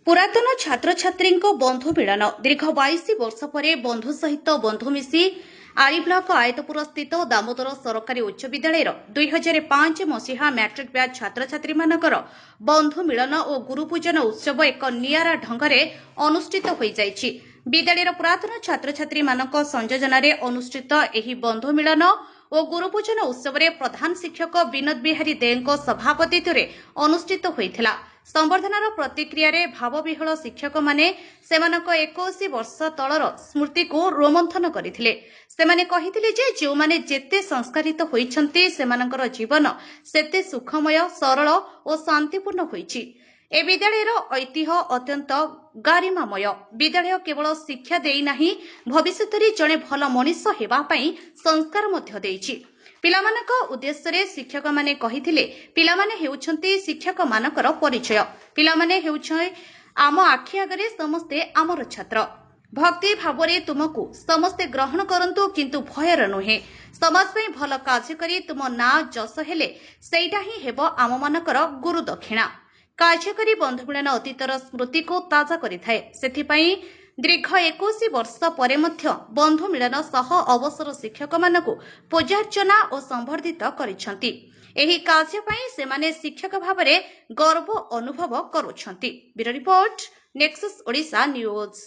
पुरातन छात्र छात्री बंधु मिलन दीर्घ 22 वर्ष पर बंधु सहित बंधु मिसी आरी ब्लॉक आयतपुर स्थित दामोदर सरकारी उच्च विद्यालय 2005 मसीहा मैट्रिक बैच छात्र छात्री मानकर बंधु मिलन और गुरुपूजन उत्सव एक नियारा ढंगरे अनुष्ठित हो जाइछि। विद्यालय पुरातन छात्र छात्री मानक संयोजन अनुष्ठित एही बंधु मिलन और गुरुपूजन उत्सव में प्रधान शिक्षक विनोद बिहारी देव सभापतित्व अनुष्ठित होइथिला। संवर्धनार प्रतिक्रिया रे भावविहल शिक्षक माने सेमानक 21 वर्ष तलर स्मृति को रोमंथन करथिले। सेमाने कहिथिले जे जो माने जेते संस्कारित होइछन्ति सेमानकर जीवन सेते सुखमय सरल और शांतिपूर्ण होइछि। ए विद्यालयर ऐतिह्य अत्यंत गारिमामय। विद्यालय केवल शिक्षा देई नाही भविष्यतरे जणे भल मनीष हेबा पई संस्कार मध्य देइछि। पिलामानक उद्देश्य रे शिक्षक माने कहिथिले पिलामाने हेउछन्ति शिक्षक मानकर परिचय। पिलामाने हेउछय आम आखि आगरे समस्ते आमर छात्र। भक्ति भावरे तुमको समस्ते ग्रहण करंतु किंतु भयर नुहे। समाज पई भल कार्य करी तुम ना जस हेले सेइटा ही हेबो आम मानकर गुरु दक्षिणा। कार्यकारी बंधु मिलन अतीतर स्मृति को ताजा करिथाए। सेथिपई दीर्घ 21 वर्ष परे मध्य बंधु मिलन सह अवसर शिक्षक मानकु पूजार्चना और संवर्धित करिसंती। एही कार्य पई सेमाने शिक्षक भावरे गर्व अनुभव करूछंती। Bureau report Nexus Odisha news.